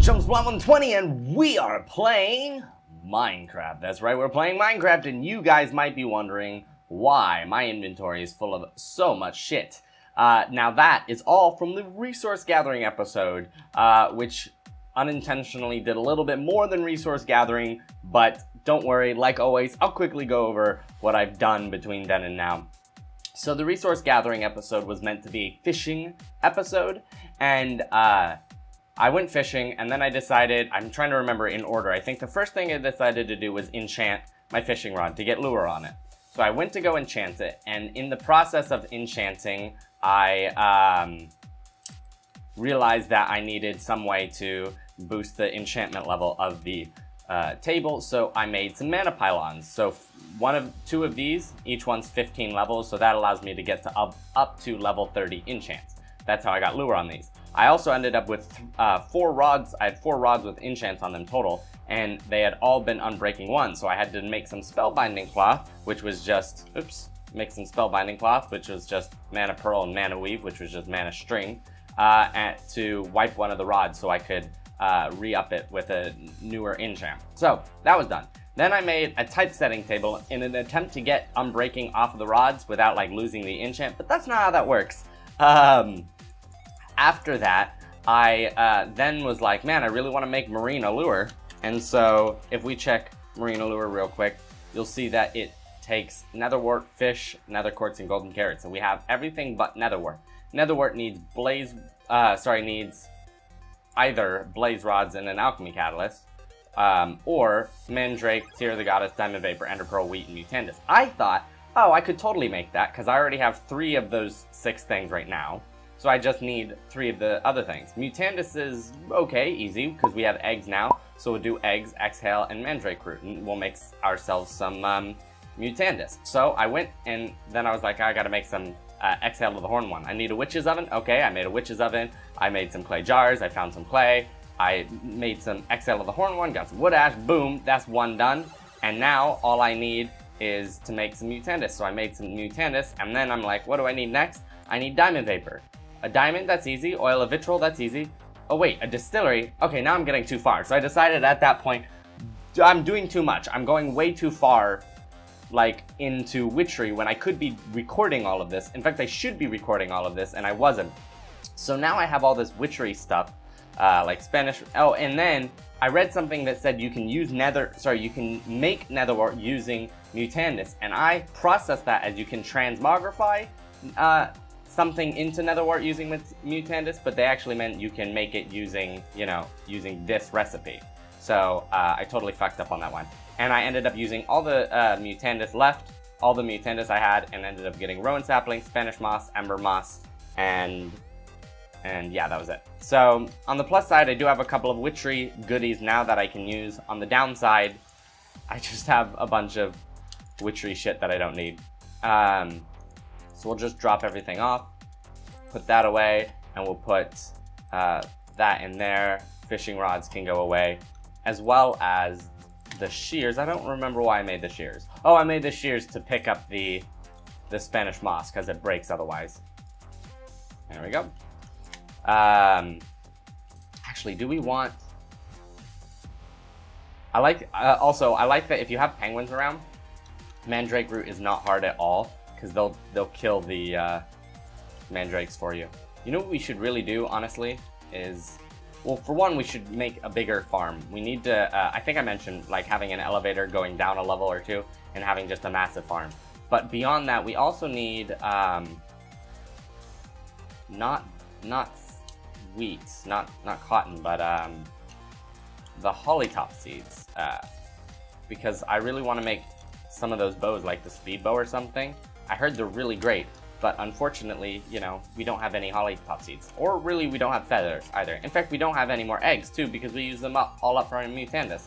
Chums 1120 and we are playing Minecraft. That's right, we're playing Minecraft, and you guys might be wondering why my inventory is full of so much shit. Now that is all from the resource gathering episode, which unintentionally did a little bit more than resource gathering, but don't worry, like always, I'll quickly go over what I've done between then and now. So the resource gathering episode was meant to be a fishing episode, and I went fishing, and then I decided, I'm trying to remember in order, I think the first thing I decided to do was enchant my fishing rod to get lure on it. So I went to go enchant it, and in the process of enchanting, I realized that I needed some way to boost the enchantment level of the table, so I made some mana pylons. So two of these, each one's 15 levels, so that allows me to get to up to level 30 enchants. That's how I got lure on these. I also ended up with 4 rods. I had 4 rods with enchants on them total, and they had all been unbreaking 1, so I had to make some spellbinding cloth, which was just, make some spellbinding cloth, which was just mana pearl and mana weave, which was just mana string, to wipe one of the rods so I could re-up it with a newer enchant. So that was done. Then I made a typesetting table in an attempt to get unbreaking off of the rods without like losing the enchant, but that's not how that works. After that, I then was like, man, I really want to make marine allure. And so if we check marine allure real quick, you'll see that it takes netherwort, fish, nether quartz, and golden carrots. And we have everything but netherwort. Netherwort needs needs either blaze rods and an alchemy catalyst, or mandrake, tear of the goddess, diamond vapor, ender pearl, wheat, and mutandis. I thought, oh, I could totally make that because I already have 3 of those 6 things right now. So I just need 3 of the other things. Mutandis is okay, easy, because we have eggs now. So we'll do eggs, exhale, and mandrake root, and we'll make ourselves some mutandis. So I went, and then I was like, I gotta make some exhale of the horn one. I need a witch's oven. Okay, I made a witch's oven. I made some clay jars. I found some clay. I made some exhale of the horn one, got some wood ash. Boom, that's 1 done. And now all I need is to make some mutandis. So I made some mutandis, and then I'm like, what do I need next? I need diamond vapor. A diamond, that's easy. Oil of vitriol, that's easy. Oh wait, a distillery. Okay, now I'm getting too far. So I decided at that point, I'm doing too much. I'm going way too far, like, into witchery when I could be recording all of this. In fact, I should be recording all of this, and I wasn't. So now I have all this witchery stuff, like Spanish. Oh, and then I read something that said you can use you can make netherwort using mutandis, and I processed that as you can transmogrify something into netherwort using mutandis, but they actually meant you can make it using, using this recipe. So I totally fucked up on that one. And I ended up using all the mutandis left, all the mutandis I had, and ended up getting rowan sapling, Spanish moss, ember moss, and yeah, that was it. So on the plus side, I do have a couple of witchery goodies now that I can use. On the downside, I just have a bunch of witchery shit that I don't need. So we'll just drop everything off, put that away, and we'll put that in there. Fishing rods can go away, as well as the shears. I don't remember why I made the shears. Oh, I made the shears to pick up the Spanish moss because it breaks otherwise. There we go. Actually, do we want... I like that if you have penguins around, mandrake root is not hard at all, because they'll kill the mandrakes for you. You know what we should really do, honestly, is, well, for one, we should make a bigger farm. We need to, I think I mentioned, like, having an elevator going down a level or 2 and having just a massive farm. But beyond that, we also need, not wheat, not cotton, but the hollytop seeds, because I really want to make some of those bows, like the speed bow or something. I heard they're really great, but unfortunately, we don't have any hollytop seeds. Or really, we don't have feathers either. In fact, we don't have any more eggs too, because we use them all up for our mutandis.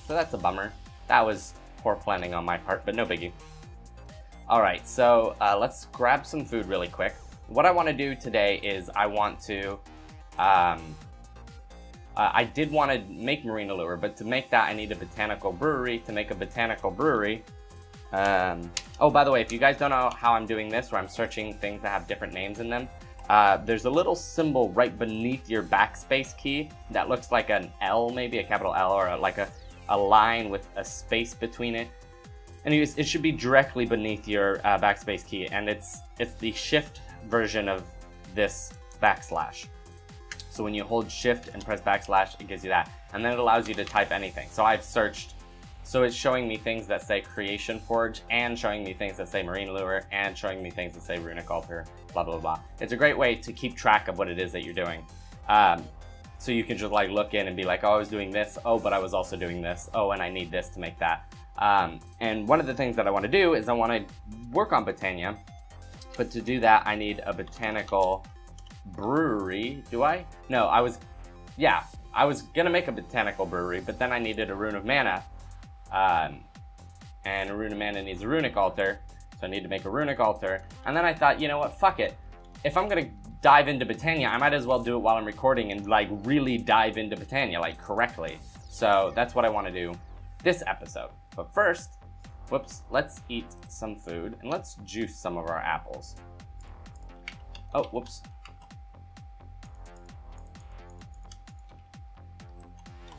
So that's a bummer. That was poor planning on my part, but no biggie. Alright, so let's grab some food really quick. What I want to do today is I want to... I did want to make marine allure, but to make that I need a botanical brewery. To make a botanical brewery, oh, by the way, if you guys don't know how I'm doing this, where I'm searching things that have different names in them, there's a little symbol right beneath your backspace key that looks like an L, maybe a capital L, or like a line with a space between it. Anyways, it should be directly beneath your backspace key, and it's the shift version of this backslash. So when you hold shift and press backslash, it gives you that. And then it allows you to type anything. So I've searched, so it's showing me things that say Creation Forge, and showing me things that say Marine Lure, and showing me things that say Runic Altar, blah, blah, blah. It's a great way to keep track of what it is that you're doing. So you can just like look in and be like, oh, I was doing this. Oh, but I was also doing this. Oh, and I need this to make that. And one of the things that I want to do is I want to work on Botania. But to do that, I need a botanical brewery. Do I? No, I was gonna make a botanical brewery, but then I needed a rune of mana, and a rune of mana needs a runic altar, so I need to make a runic altar. And then I thought, you know what, fuck it, if I'm gonna dive into Botania, I might as well do it while I'm recording and like really dive into Botania like correctly. So that's what I want to do this episode. But first, whoops, let's eat some food and let's juice some of our apples. Oh, whoops.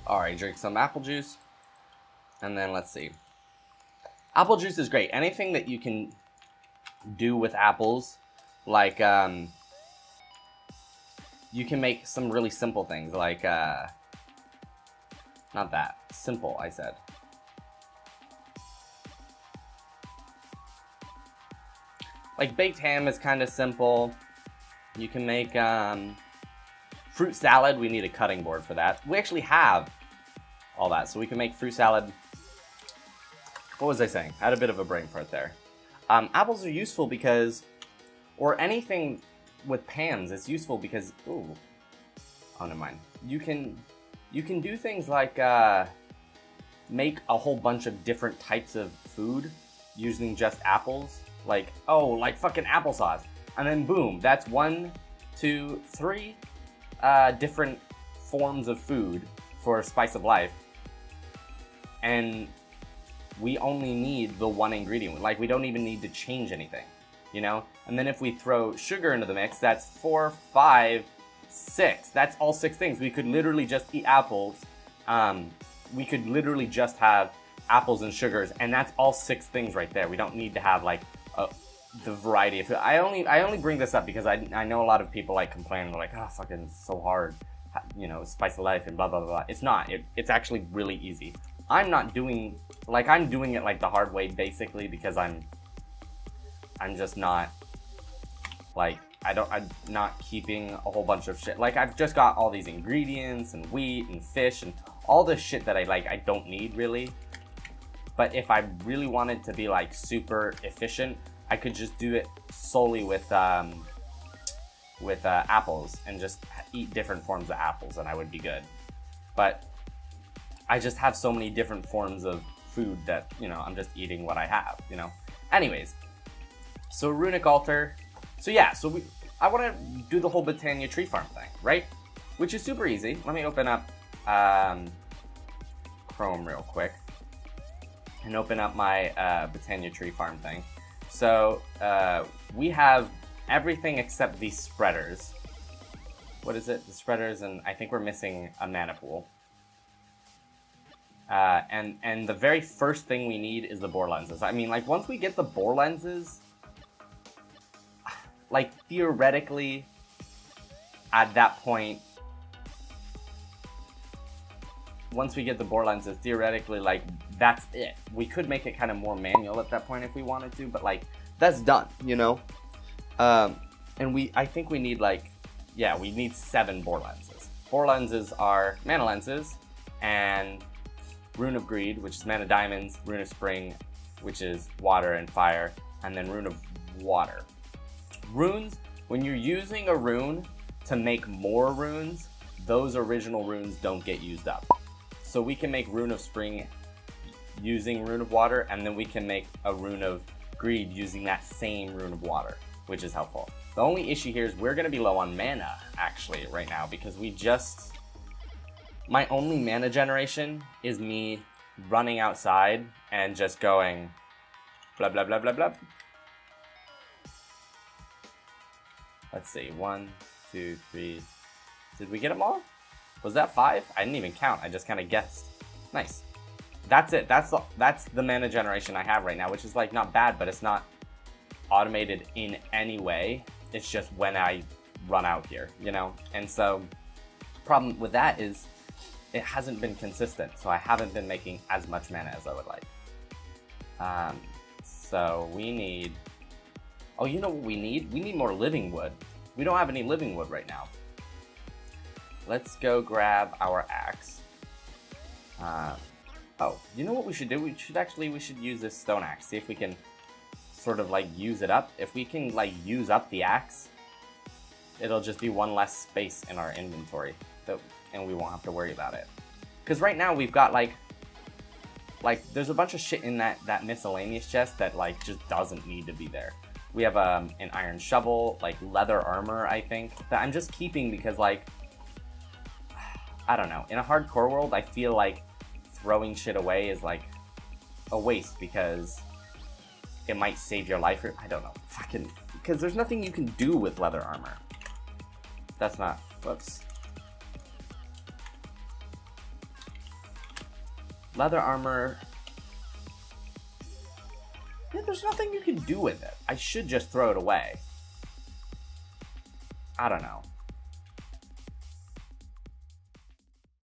Alright, drink some apple juice. And then let's see. Apple juice is great. Anything that you can do with apples, like, you can make some really simple things, like, not that. Simple, I said. Like, baked ham is kind of simple. You can make, fruit salad. We need a cutting board for that. We actually have all that, so we can make fruit salad. What was I saying? I had a bit of a brain fart there. Apples are useful because, or anything with pans is useful because, ooh, oh, never mind. You can do things like make a whole bunch of different types of food using just apples. Like, oh, like fucking applesauce, and then boom, that's 1, 2, 3 different forms of food for Spice of Life, and we only need the one ingredient. Like, we don't even need to change anything, you know? And then if we throw sugar into the mix, that's 4, 5, 6. That's all 6 things. We could literally just eat apples. We could literally just have apples and sugars, and that's all 6 things right there. We don't need to have like the variety of food. I only bring this up because I know a lot of people like complain, like, oh, fucking it's so hard, you know, Spice of Life and blah blah blah. It's not. It's actually really easy. I'm not doing, like, I'm doing it like the hard way basically because I'm just not, like, I'm not keeping a whole bunch of shit. Like, I've just got all these ingredients and wheat and fish and all this shit that I don't need really. But if I really wanted to be like super efficient, I could just do it solely with apples and just eat different forms of apples, and I would be good. But I just have so many different forms of food that, you know, I'm just eating what I have, you know. Anyways, so runic altar. So yeah, so I want to do the whole Botania tree farm thing, right? Which is super easy. Let me open up Chrome real quick and open up my Botania tree farm thing. So we have everything except these spreaders. What is it? The spreaders, and I think we're missing a mana pool. And the very first thing we need is the bore lenses. I mean, like, once we get the bore lenses, like, theoretically, at that point, once we get the bore lenses, theoretically, like, that's it. We could make it kind of more manual at that point if we wanted to, but, like, that's done, you know? And I think we need, like, yeah, we need 7 bore lenses. Bore lenses are mana lenses, and Rune of Greed, which is mana diamonds, Rune of Spring, which is water and fire, and then Rune of Water. Runes, when you're using a rune to make more runes, those original runes don't get used up. So we can make Rune of Spring using Rune of Water, and then we can make a Rune of Greed using that same Rune of Water, which is helpful. The only issue here is we're going to be low on mana, actually, right now, because we just... My only mana generation is me running outside and just going blah, blah, blah, blah, blah. Let's see, 1, 2, 3. Did we get them all? Was that 5? I didn't even count. I just kind of guessed. Nice. That's it. That's the mana generation I have right now, which is like not bad, but it's not automated in any way. It's just when I run out here, you know? And so problem with that is it hasn't been consistent, so I haven't been making as much mana as I would like. So we need, oh, you know what we need? We need more living wood. We don't have any living wood right now. Let's go grab our axe. Oh, you know what we should do? We should use this stone axe. See if we can sort of like use it up. If we can like use up the axe, it'll just be one less space in our inventory, and we won't have to worry about it. Because right now we've got like there's a bunch of shit in that miscellaneous chest that like just doesn't need to be there. We have an iron shovel, like leather armor, I think, that I'm just keeping because like, I don't know. In a hardcore world, I feel like throwing shit away is like a waste because it might save your life, or I don't know, fucking, because there's nothing you can do with leather armor. That's not, whoops. Leather armor, yeah, there's nothing you can do with it. I should just throw it away. I don't know.